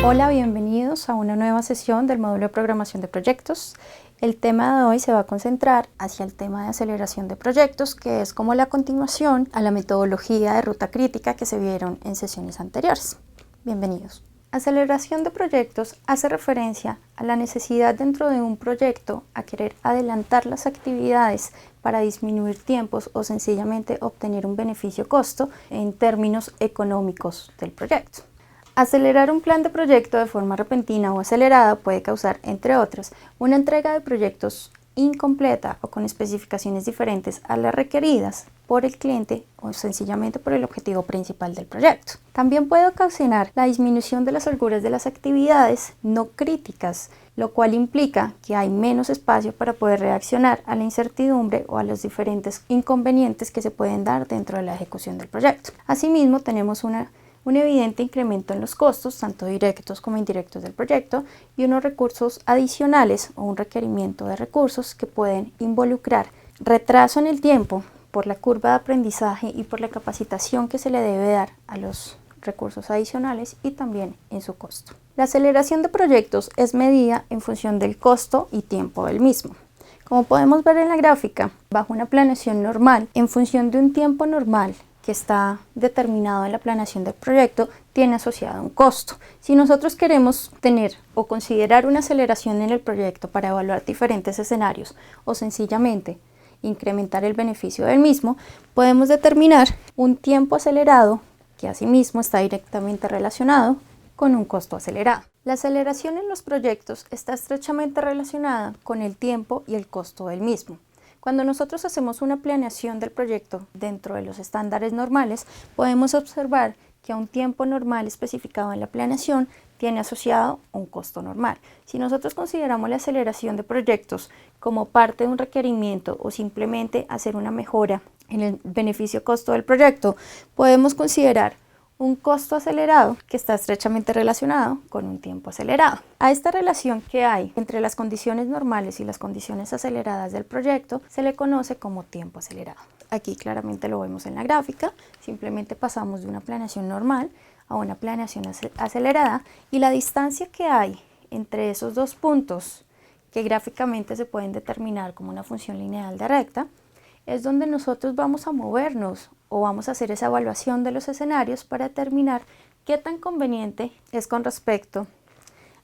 Hola, bienvenidos a una nueva sesión del módulo de programación de proyectos. El tema de hoy se va a concentrar hacia el tema de aceleración de proyectos, que es como la continuación a la metodología de ruta crítica que se vieron en sesiones anteriores. Bienvenidos. Aceleración de proyectos hace referencia a la necesidad dentro de un proyecto a querer adelantar las actividades para disminuir tiempos o sencillamente obtener un beneficio-costo en términos económicos del proyecto. Acelerar un plan de proyecto de forma repentina o acelerada puede causar, entre otras, una entrega de proyectos incompleta o con especificaciones diferentes a las requeridas por el cliente o sencillamente por el objetivo principal del proyecto. También puede ocasionar la disminución de las holguras de las actividades no críticas, lo cual implica que hay menos espacio para poder reaccionar a la incertidumbre o a los diferentes inconvenientes que se pueden dar dentro de la ejecución del proyecto. Asimismo, tenemos un evidente incremento en los costos, tanto directos como indirectos del proyecto, y unos recursos adicionales o un requerimiento de recursos que pueden involucrar retraso en el tiempo por la curva de aprendizaje y por la capacitación que se le debe dar a los recursos adicionales y también en su costo. La aceleración de proyectos es medida en función del costo y tiempo del mismo. Como podemos ver en la gráfica, bajo una planeación normal, en función de un tiempo normal que está determinado en la planeación del proyecto, tiene asociado un costo. Si nosotros queremos tener o considerar una aceleración en el proyecto para evaluar diferentes escenarios o sencillamente incrementar el beneficio del mismo, podemos determinar un tiempo acelerado que asimismo está directamente relacionado con un costo acelerado. La aceleración en los proyectos está estrechamente relacionada con el tiempo y el costo del mismo. Cuando nosotros hacemos una planeación del proyecto dentro de los estándares normales, podemos observar que a un tiempo normal especificado en la planeación tiene asociado un costo normal. Si nosotros consideramos la aceleración de proyectos como parte de un requerimiento o simplemente hacer una mejora en el beneficio-costo del proyecto, podemos considerar un costo acelerado que está estrechamente relacionado con un tiempo acelerado. A esta relación que hay entre las condiciones normales y las condiciones aceleradas del proyecto se le conoce como tiempo acelerado. Aquí claramente lo vemos en la gráfica, simplemente pasamos de una planeación normal a una planeación acelerada y la distancia que hay entre esos dos puntos, que gráficamente se pueden determinar como una función lineal de recta, es donde nosotros vamos a movernos o vamos a hacer esa evaluación de los escenarios para determinar qué tan conveniente es con respecto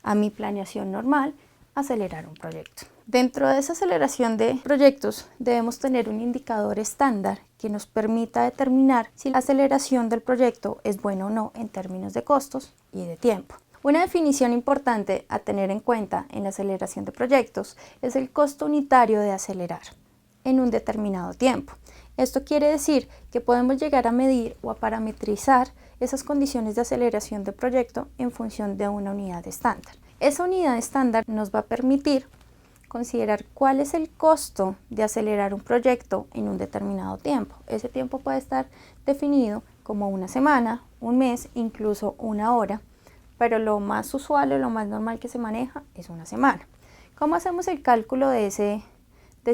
a mi planeación normal acelerar un proyecto. Dentro de esa aceleración de proyectos debemos tener un indicador estándar que nos permita determinar si la aceleración del proyecto es buena o no en términos de costos y de tiempo. Una definición importante a tener en cuenta en la aceleración de proyectos es el costo unitario de acelerar en un determinado tiempo. Esto quiere decir que podemos llegar a medir o a parametrizar esas condiciones de aceleración de proyecto en función de una unidad estándar. Esa unidad estándar nos va a permitir considerar cuál es el costo de acelerar un proyecto en un determinado tiempo. Ese tiempo puede estar definido como una semana, un mes, incluso una hora, pero lo más usual o lo más normal que se maneja es una semana. ¿Cómo hacemos el cálculo de ese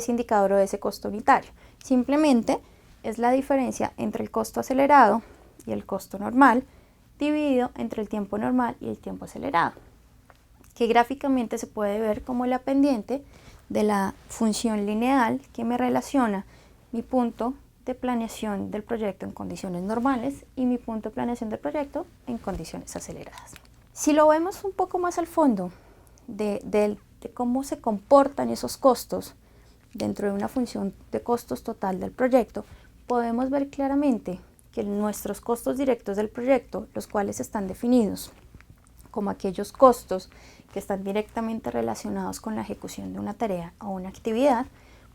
indicador o de ese costo unitario? Simplemente es la diferencia entre el costo acelerado y el costo normal dividido entre el tiempo normal y el tiempo acelerado, que gráficamente se puede ver como la pendiente de la función lineal que me relaciona mi punto de planeación del proyecto en condiciones normales y mi punto de planeación del proyecto en condiciones aceleradas. Si lo vemos un poco más al fondo de cómo se comportan esos costos dentro de una función de costos total del proyecto, podemos ver claramente que nuestros costos directos del proyecto, los cuales están definidos como aquellos costos que están directamente relacionados con la ejecución de una tarea o una actividad,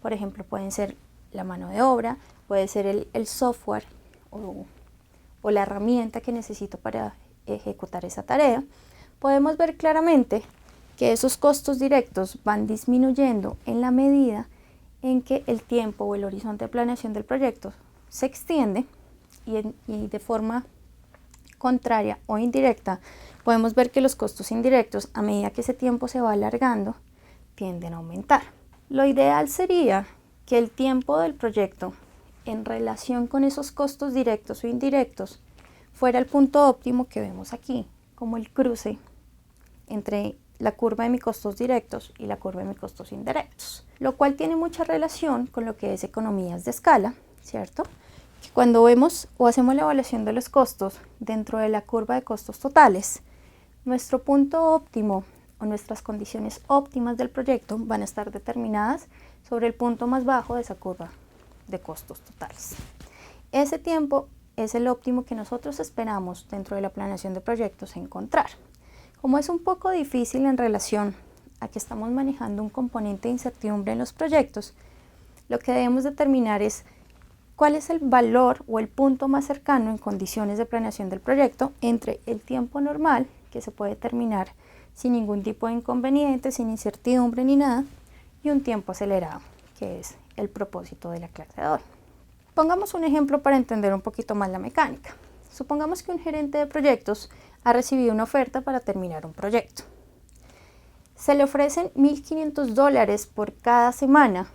por ejemplo, pueden ser la mano de obra, puede ser el software o la herramienta que necesito para ejecutar esa tarea, podemos ver claramente que esos costos directos van disminuyendo en la medida en que el tiempo o el horizonte de planeación del proyecto se extiende y de forma contraria o indirecta podemos ver que los costos indirectos, a medida que ese tiempo se va alargando, tienden a aumentar. Lo ideal sería que el tiempo del proyecto en relación con esos costos directos o indirectos fuera el punto óptimo que vemos aquí, como el cruce entre la curva de mis costos directos y la curva de mis costos indirectos, lo cual tiene mucha relación con lo que es economías de escala, ¿cierto? Que cuando vemos o hacemos la evaluación de los costos dentro de la curva de costos totales, nuestro punto óptimo o nuestras condiciones óptimas del proyecto van a estar determinadas sobre el punto más bajo de esa curva de costos totales. Ese tiempo es el óptimo que nosotros esperamos dentro de la planeación de proyectos encontrar. Como es un poco difícil en relación a que estamos manejando un componente de incertidumbre en los proyectos, lo que debemos determinar es cuál es el valor o el punto más cercano en condiciones de planeación del proyecto entre el tiempo normal, que se puede determinar sin ningún tipo de inconveniente, sin incertidumbre ni nada, y un tiempo acelerado, que es el propósito de la clase de hoy. Pongamos un ejemplo para entender un poquito más la mecánica. Supongamos que un gerente de proyectos ha recibido una oferta para terminar un proyecto. Se le ofrecen $1.500 por cada semana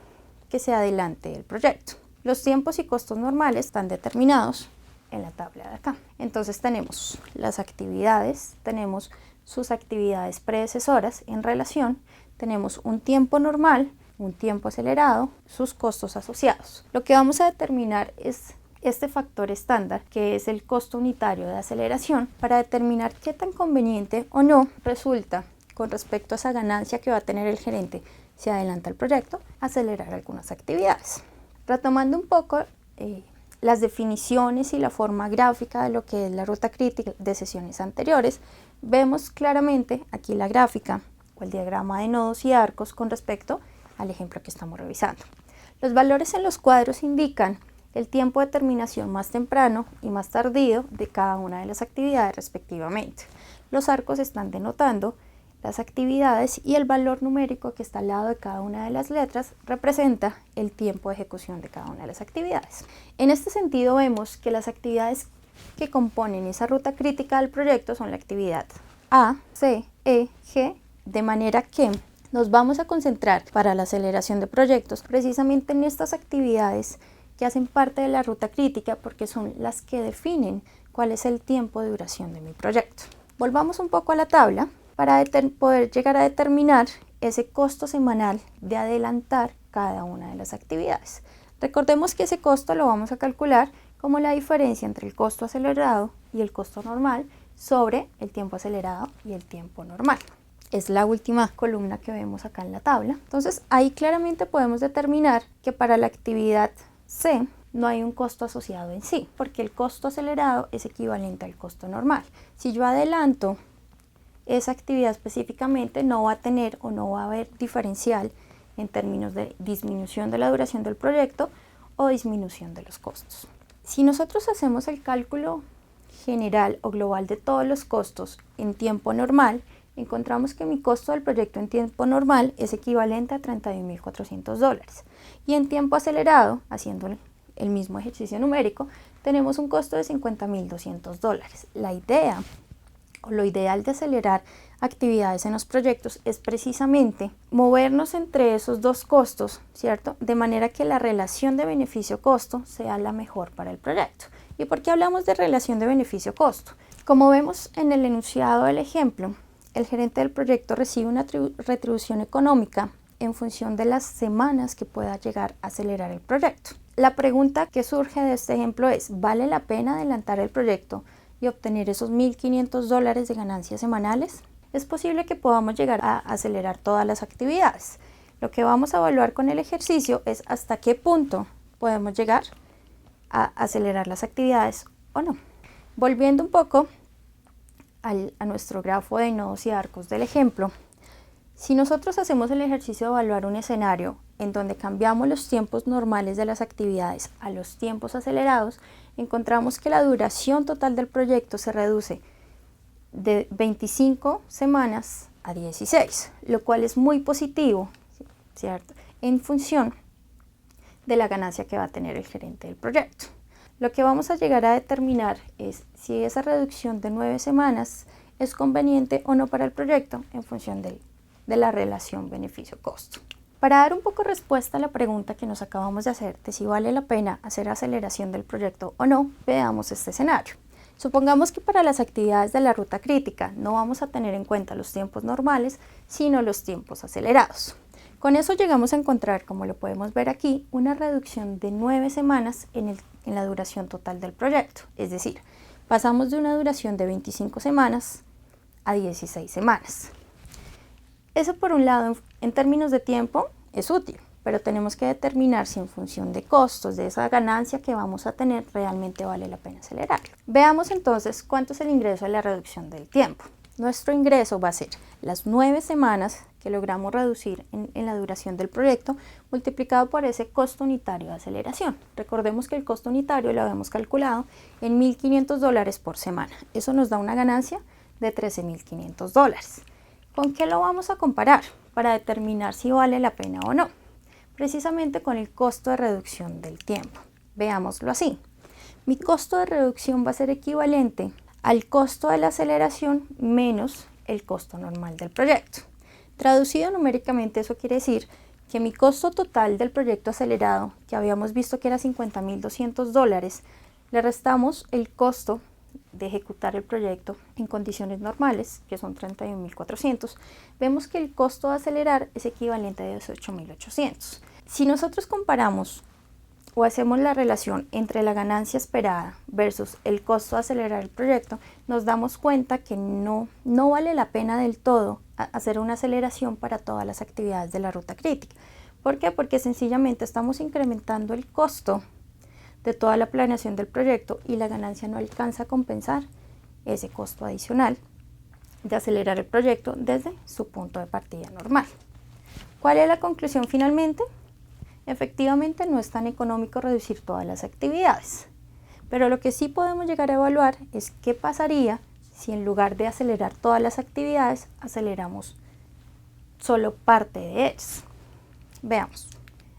que se adelante el proyecto. Los tiempos y costos normales están determinados en la tabla de acá. Entonces tenemos las actividades, tenemos sus actividades predecesoras en relación, tenemos un tiempo normal, un tiempo acelerado, sus costos asociados. Lo que vamos a determinar es este factor estándar, que es el costo unitario de aceleración, para determinar qué tan conveniente o no resulta con respecto a esa ganancia que va a tener el gerente si adelanta el proyecto, acelerar algunas actividades. Retomando un poco las definiciones y la forma gráfica de lo que es la ruta crítica de sesiones anteriores, vemos claramente aquí la gráfica o el diagrama de nodos y arcos con respecto al ejemplo que estamos revisando. Los valores en los cuadros indican el tiempo de terminación más temprano y más tardío de cada una de las actividades respectivamente. Los arcos están denotando las actividades y el valor numérico que está al lado de cada una de las letras representa el tiempo de ejecución de cada una de las actividades. En este sentido vemos que las actividades que componen esa ruta crítica del proyecto son la actividad A, C, E, G, de manera que nos vamos a concentrar para la aceleración de proyectos precisamente en estas actividades que hacen parte de la ruta crítica porque son las que definen cuál es el tiempo de duración de mi proyecto. Volvamos un poco a la tabla para poder llegar a determinar ese costo semanal de adelantar cada una de las actividades. Recordemos que ese costo lo vamos a calcular como la diferencia entre el costo acelerado y el costo normal sobre el tiempo acelerado y el tiempo normal. Es la última columna que vemos acá en la tabla. Entonces ahí claramente podemos determinar que para la actividad C no hay un costo asociado en sí, porque el costo acelerado es equivalente al costo normal. Si yo adelanto esa actividad específicamente, no va a tener o no va a haber diferencial en términos de disminución de la duración del proyecto o disminución de los costos. Si nosotros hacemos el cálculo general o global de todos los costos en tiempo normal, encontramos que mi costo del proyecto en tiempo normal es equivalente a $31.400 y en tiempo acelerado, haciendo el mismo ejercicio numérico, tenemos un costo de $50.200. La idea o lo ideal de acelerar actividades en los proyectos es precisamente movernos entre esos dos costos, ¿cierto? De manera que la relación de beneficio-costo sea la mejor para el proyecto. ¿Y por qué hablamos de relación de beneficio-costo? Como vemos en el enunciado del ejemplo, el gerente del proyecto recibe una retribución económica en función de las semanas que pueda llegar a acelerar el proyecto. La pregunta que surge de este ejemplo es, ¿vale la pena adelantar el proyecto y obtener esos $1.500 de ganancias semanales? Es posible que podamos llegar a acelerar todas las actividades. Lo que vamos a evaluar con el ejercicio es hasta qué punto podemos llegar a acelerar las actividades o no. Volviendo un poco a nuestro grafo de nodos y arcos del ejemplo, si nosotros hacemos el ejercicio de evaluar un escenario en donde cambiamos los tiempos normales de las actividades a los tiempos acelerados, encontramos que la duración total del proyecto se reduce de 25 semanas a 16, lo cual es muy positivo, ¿cierto?, en función de la ganancia que va a tener el gerente del proyecto. Lo que vamos a llegar a determinar es si esa reducción de 9 semanas es conveniente o no para el proyecto en función de la relación beneficio-costo. Para dar un poco respuesta a la pregunta que nos acabamos de hacer de si vale la pena hacer aceleración del proyecto o no, veamos este escenario. Supongamos que para las actividades de la ruta crítica no vamos a tener en cuenta los tiempos normales, sino los tiempos acelerados. Con eso llegamos a encontrar, como lo podemos ver aquí, una reducción de 9 semanas en la duración total del proyecto. Es decir, pasamos de una duración de 25 semanas a 16 semanas. Eso por un lado, en términos de tiempo, es útil, pero tenemos que determinar si en función de costos, de esa ganancia que vamos a tener, realmente vale la pena acelerarlo. Veamos entonces cuánto es el ingreso de la reducción del tiempo. Nuestro ingreso va a ser las 9 semanas que logramos reducir en la duración del proyecto multiplicado por ese costo unitario de aceleración. Recordemos que el costo unitario lo habíamos calculado en $1.500 por semana. Eso nos da una ganancia de $13.500. ¿Con qué lo vamos a comparar para determinar si vale la pena o no? Precisamente con el costo de reducción del tiempo. Veámoslo así. Mi costo de reducción va a ser equivalente al costo de la aceleración menos el costo normal del proyecto. Traducido numéricamente, eso quiere decir que mi costo total del proyecto acelerado, que habíamos visto que era $50.200, le restamos el costo de ejecutar el proyecto en condiciones normales, que son $31.400, vemos que el costo de acelerar es equivalente a $18.800. Si nosotros comparamos o hacemos la relación entre la ganancia esperada versus el costo de acelerar el proyecto, nos damos cuenta que no vale la pena del todo hacer una aceleración para todas las actividades de la ruta crítica. ¿Por qué? Porque sencillamente estamos incrementando el costo de toda la planeación del proyecto y la ganancia no alcanza a compensar ese costo adicional de acelerar el proyecto desde su punto de partida normal. ¿Cuál es la conclusión finalmente? Efectivamente no es tan económico reducir todas las actividades, pero lo que sí podemos llegar a evaluar es qué pasaría si en lugar de acelerar todas las actividades, aceleramos solo parte de ellas. Veamos.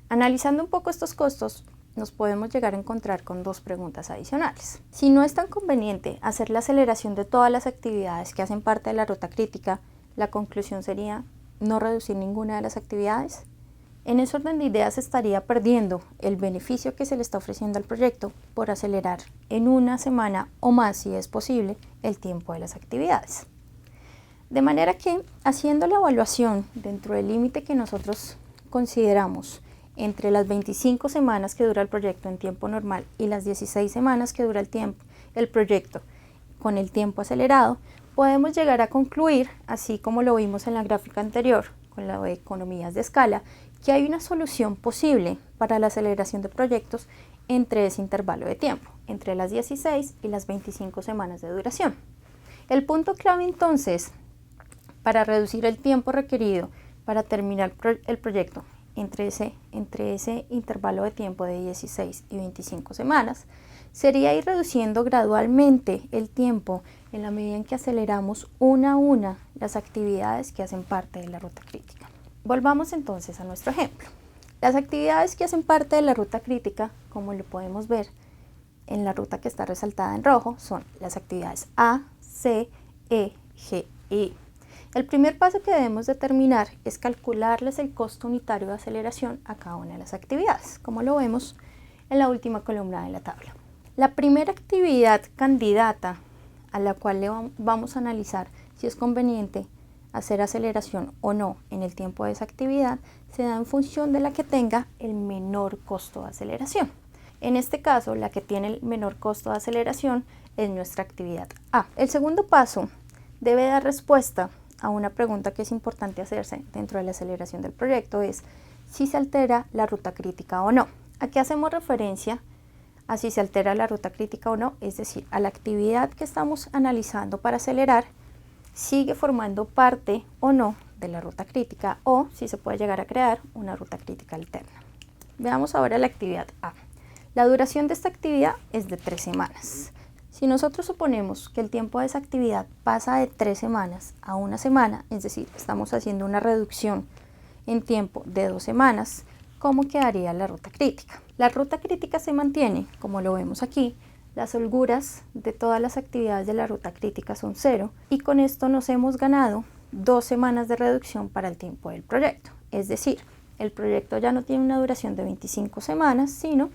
Analizando un poco estos costos, nos podemos llegar a encontrar con dos preguntas adicionales. Si no es tan conveniente hacer la aceleración de todas las actividades que hacen parte de la ruta crítica, la conclusión sería no reducir ninguna de las actividades. En ese orden de ideas estaría perdiendo el beneficio que se le está ofreciendo al proyecto por acelerar en una semana o más, si es posible, el tiempo de las actividades. De manera que, haciendo la evaluación dentro del límite que nosotros consideramos entre las 25 semanas que dura el proyecto en tiempo normal y las 16 semanas que dura el proyecto con el tiempo acelerado, podemos llegar a concluir, así como lo vimos en la gráfica anterior, con la de economías de escala, que hay una solución posible para la aceleración de proyectos entre ese intervalo de tiempo, entre las 16 y las 25 semanas de duración. El punto clave entonces, para reducir el tiempo requerido para terminar el proyecto entre ese intervalo de tiempo de 16 y 25 semanas, sería ir reduciendo gradualmente el tiempo en la medida en que aceleramos una a una las actividades que hacen parte de la ruta crítica. Volvamos entonces a nuestro ejemplo. Las actividades que hacen parte de la ruta crítica, como lo podemos ver en la ruta que está resaltada en rojo, son las actividades A, C, E, G y I. El primer paso que debemos determinar es calcularles el costo unitario de aceleración a cada una de las actividades, como lo vemos en la última columna de la tabla. La primera actividad candidata a la cual vamos a analizar si es conveniente hacer aceleración o no en el tiempo de esa actividad se da en función de la que tenga el menor costo de aceleración. En este caso, la que tiene el menor costo de aceleración es nuestra actividad A. El segundo paso debe dar respuesta a una pregunta que es importante hacerse dentro de la aceleración del proyecto, es si se altera la ruta crítica o no. Aquí hacemos referencia a si se altera la ruta crítica o no, es decir, a la actividad que estamos analizando para acelerar sigue formando parte o no de la ruta crítica o si se puede llegar a crear una ruta crítica alterna. Veamos ahora la actividad A. La duración de esta actividad es de 3 semanas. Si nosotros suponemos que el tiempo de esa actividad pasa de 3 semanas a 1 semana, es decir, estamos haciendo una reducción en tiempo de 2 semanas, ¿cómo quedaría la ruta crítica? La ruta crítica se mantiene, como lo vemos aquí. Las holguras de todas las actividades de la ruta crítica son 0 y con esto nos hemos ganado 2 semanas de reducción para el tiempo del proyecto. Es decir, el proyecto ya no tiene una duración de 25 semanas, sino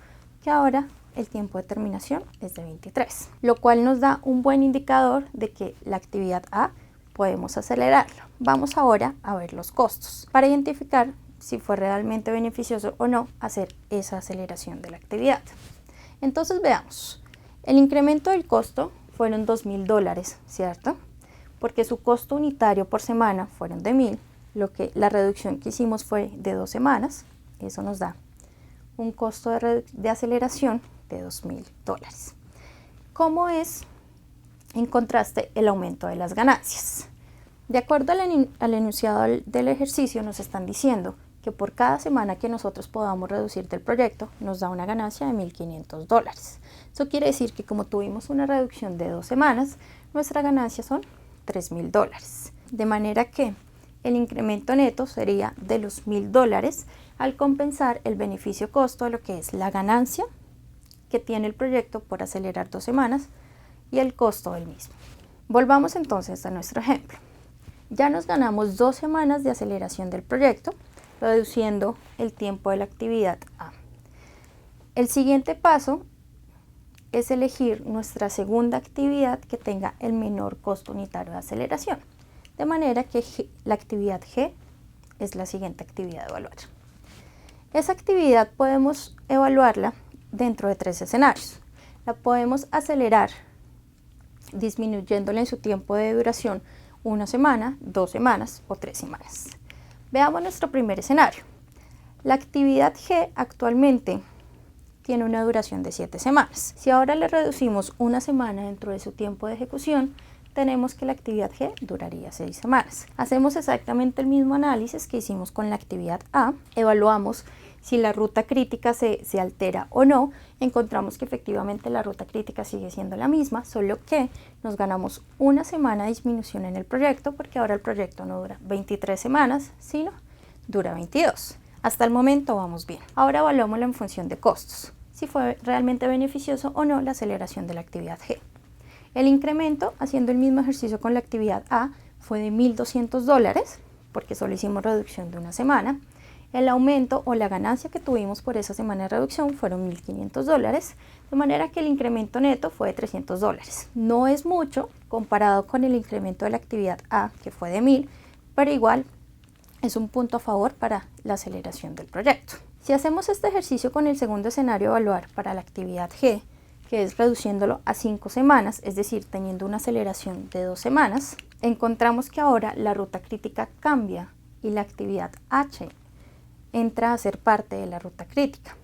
que ahora el tiempo de terminación es de 23, lo cual nos da un buen indicador de que la actividad A podemos acelerarlo. Vamos ahora a ver los costos para identificar si fue realmente beneficioso o no hacer esa aceleración de la actividad. Entonces veamos, el incremento del costo fueron $2.000, ¿cierto? Porque su costo unitario por semana fueron de 1.000, lo que la reducción que hicimos fue de 2 semanas, eso nos da un costo de aceleración de $2.000. ¿Cómo es en contraste el aumento de las ganancias? De acuerdo al enunciado del ejercicio nos están diciendo que por cada semana que nosotros podamos reducir del proyecto nos da una ganancia de $1.500. Eso quiere decir que como tuvimos una reducción de 2 semanas, nuestra ganancia son $3.000. De manera que el incremento neto sería de los $1.000 al compensar el beneficio costo de lo que es la ganancia que tiene el proyecto por acelerar 2 semanas y el costo del mismo. Volvamos entonces a nuestro ejemplo. Ya nos ganamos 2 semanas de aceleración del proyecto, reduciendo el tiempo de la actividad A. El siguiente paso es elegir nuestra segunda actividad que tenga el menor costo unitario de aceleración, de manera que la actividad G es la siguiente actividad a evaluar. Esa actividad podemos evaluarla dentro de 3 escenarios. La podemos acelerar disminuyéndola en su tiempo de duración 1 semana, 2 semanas o 3 semanas. Veamos nuestro primer escenario. La actividad G actualmente tiene una duración de 7 semanas. Si ahora le reducimos 1 semana dentro de su tiempo de ejecución, tenemos que la actividad G duraría 6 semanas. Hacemos exactamente el mismo análisis que hicimos con la actividad A, evaluamos si la ruta crítica se altera o no, encontramos que efectivamente la ruta crítica sigue siendo la misma, solo que nos ganamos 1 semana de disminución en el proyecto, porque ahora el proyecto no dura 23 semanas, sino dura 22. Hasta el momento vamos bien. Ahora evaluémoslo en función de costos, si fue realmente beneficioso o no la aceleración de la actividad G. El incremento, haciendo el mismo ejercicio con la actividad A, fue de $1.200, porque solo hicimos reducción de 1 semana. El aumento o la ganancia que tuvimos por esa semana de reducción fueron $1.500, de manera que el incremento neto fue de $300. No es mucho comparado con el incremento de la actividad A, que fue de 1.000, pero igual es un punto a favor para la aceleración del proyecto. Si hacemos este ejercicio con el segundo escenario a evaluar para la actividad G, que es reduciéndolo a 5 semanas, es decir, teniendo una aceleración de 2 semanas, encontramos que ahora la ruta crítica cambia y la actividad H entra a ser parte de la ruta crítica.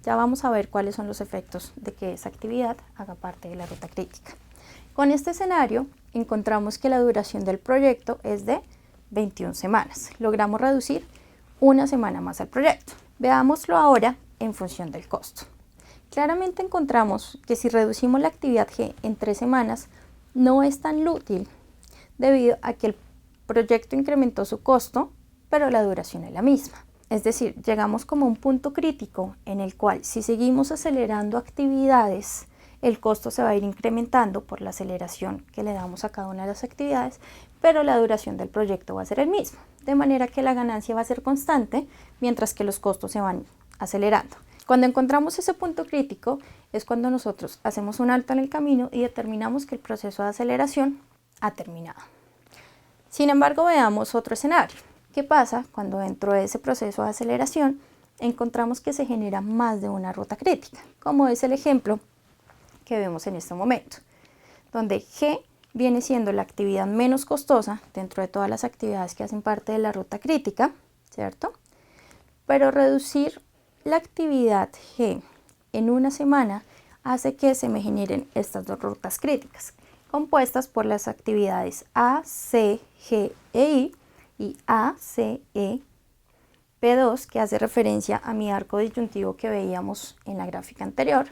Ya vamos a ver cuáles son los efectos de que esa actividad haga parte de la ruta crítica. Con este escenario encontramos que la duración del proyecto es de 21 semanas. Logramos reducir 1 semana más al proyecto. Veámoslo ahora en función del costo. Claramente encontramos que si reducimos la actividad G en 3 semanas no es tan útil debido a que el proyecto incrementó su costo, pero la duración es la misma. Es decir, llegamos como a un punto crítico en el cual si seguimos acelerando actividades, el costo se va a ir incrementando por la aceleración que le damos a cada una de las actividades, pero la duración del proyecto va a ser el mismo, de manera que la ganancia va a ser constante mientras que los costos se van acelerando. Cuando encontramos ese punto crítico es cuando nosotros hacemos un alto en el camino y determinamos que el proceso de aceleración ha terminado. Sin embargo, veamos otro escenario. ¿Qué pasa cuando dentro de ese proceso de aceleración encontramos que se genera más de una ruta crítica? Como es el ejemplo que vemos en este momento, donde G viene siendo la actividad menos costosa dentro de todas las actividades que hacen parte de la ruta crítica, ¿cierto? Pero reducir la actividad G en 1 semana hace que se me generen estas 2 rutas críticas, compuestas por las actividades A, C, G e I, y A, C, E, P2, que hace referencia a mi arco disyuntivo que veíamos en la gráfica anterior,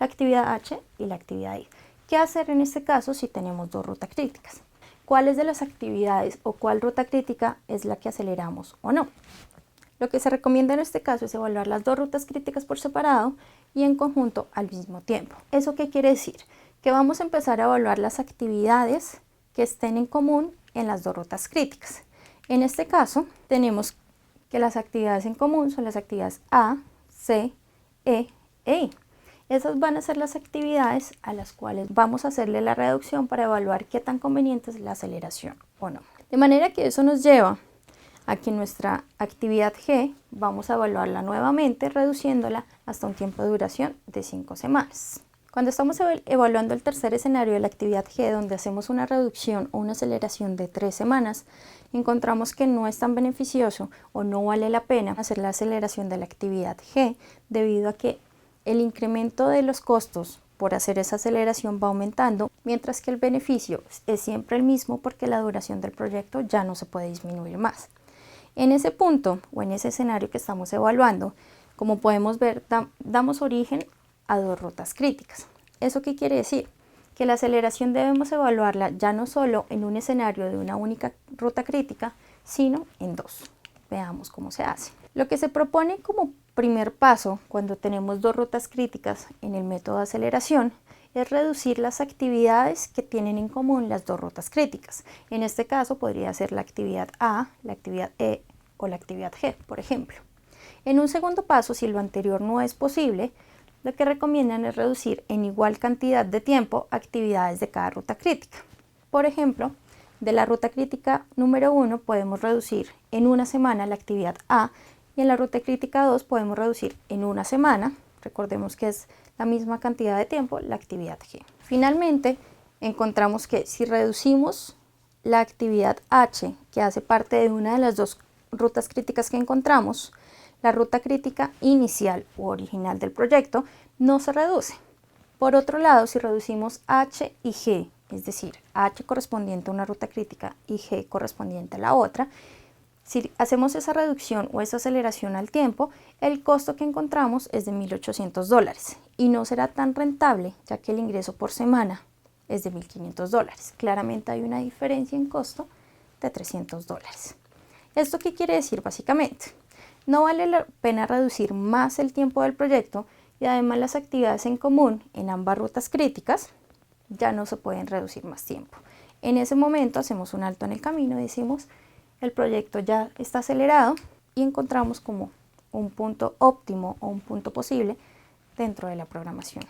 la actividad H y la actividad I. ¿Qué hacer en este caso si tenemos 2 rutas críticas? ¿Cuáles de las actividades o cuál ruta crítica es la que aceleramos o no? Lo que se recomienda en este caso es evaluar las 2 rutas críticas por separado y en conjunto al mismo tiempo. ¿Eso qué quiere decir? Que vamos a empezar a evaluar las actividades que estén en común en las 2 rutas críticas. En este caso, tenemos que las actividades en común son las actividades A, C, E e I. Esas van a ser las actividades a las cuales vamos a hacerle la reducción para evaluar qué tan conveniente es la aceleración o no. De manera que eso nos lleva a que nuestra actividad G vamos a evaluarla nuevamente reduciéndola hasta un tiempo de duración de 5 semanas. Cuando estamos evaluando el tercer escenario de la actividad G, donde hacemos una reducción o una aceleración de 3 semanas, encontramos que no es tan beneficioso o no vale la pena hacer la aceleración de la actividad G debido a que el incremento de los costos por hacer esa aceleración va aumentando, mientras que el beneficio es siempre el mismo porque la duración del proyecto ya no se puede disminuir más. En ese punto o en ese escenario que estamos evaluando, como podemos ver, damos origen a 2 rutas críticas. ¿Eso qué quiere decir? Que la aceleración debemos evaluarla ya no solo en un escenario de una única ruta crítica, sino en 2. Veamos cómo se hace. Lo que se propone como primer paso cuando tenemos 2 rutas críticas en el método de aceleración es reducir las actividades que tienen en común las 2 rutas críticas. En este caso podría ser la actividad A, la actividad E o la actividad G, por ejemplo. En un segundo paso, si lo anterior no es posible, lo que recomiendan es reducir en igual cantidad de tiempo actividades de cada ruta crítica. Por ejemplo, de la ruta crítica número 1 podemos reducir en una semana la actividad A y en la ruta crítica 2 podemos reducir en una semana, recordemos que es la misma cantidad de tiempo, la actividad G. Finalmente, encontramos que si reducimos la actividad H, que hace parte de una de las 2 rutas críticas que encontramos, la ruta crítica inicial u original del proyecto no se reduce. Por otro lado, si reducimos H y G, es decir, H correspondiente a una ruta crítica y G correspondiente a la otra, si hacemos esa reducción o esa aceleración al tiempo, el costo que encontramos es de $1.800 y no será tan rentable ya que el ingreso por semana es de $1.500. Claramente hay una diferencia en costo de $300. ¿Esto qué quiere decir básicamente? No vale la pena reducir más el tiempo del proyecto y además las actividades en común en ambas rutas críticas ya no se pueden reducir más tiempo. En ese momento hacemos un alto en el camino y decimos el proyecto ya está acelerado y encontramos como un punto óptimo o un punto posible dentro de la programación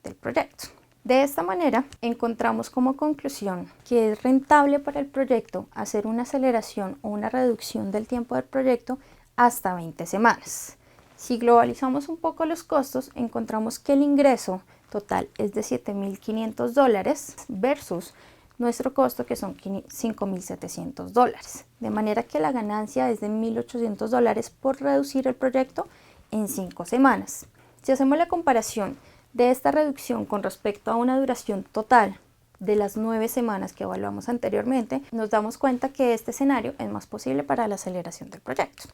del proyecto. De esta manera encontramos como conclusión que es rentable para el proyecto hacer una aceleración o una reducción del tiempo del proyecto hasta 20 semanas. Si globalizamos un poco los costos, encontramos que el ingreso total es de $7.500 versus nuestro costo que son $5.700. De manera que la ganancia es de $1.800 por reducir el proyecto en 5 semanas. Si hacemos la comparación de esta reducción con respecto a una duración total de las 9 semanas que evaluamos anteriormente, nos damos cuenta que este escenario es más posible para la aceleración del proyecto.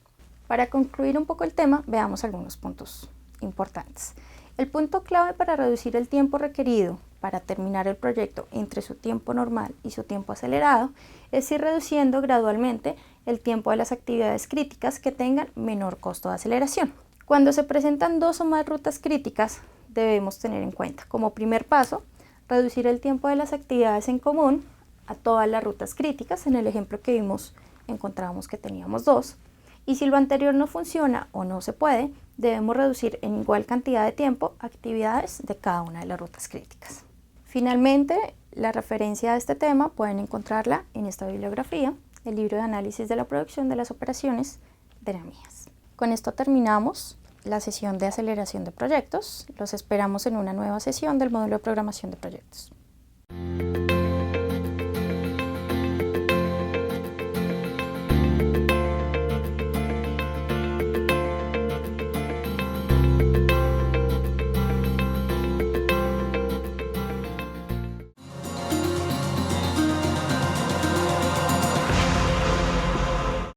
Para concluir un poco el tema, veamos algunos puntos importantes. El punto clave para reducir el tiempo requerido para terminar el proyecto entre su tiempo normal y su tiempo acelerado es ir reduciendo gradualmente el tiempo de las actividades críticas que tengan menor costo de aceleración. Cuando se presentan 2 o más rutas críticas, debemos tener en cuenta como primer paso reducir el tiempo de las actividades en común a todas las rutas críticas. En el ejemplo que vimos encontrábamos que teníamos 2. Y si lo anterior no funciona o no se puede, debemos reducir en igual cantidad de tiempo actividades de cada una de las rutas críticas. Finalmente, la referencia a este tema pueden encontrarla en esta bibliografía, el libro de análisis de la producción de las operaciones de Neramías. Con esto terminamos la sesión de aceleración de proyectos. Los esperamos en una nueva sesión del módulo de programación de proyectos.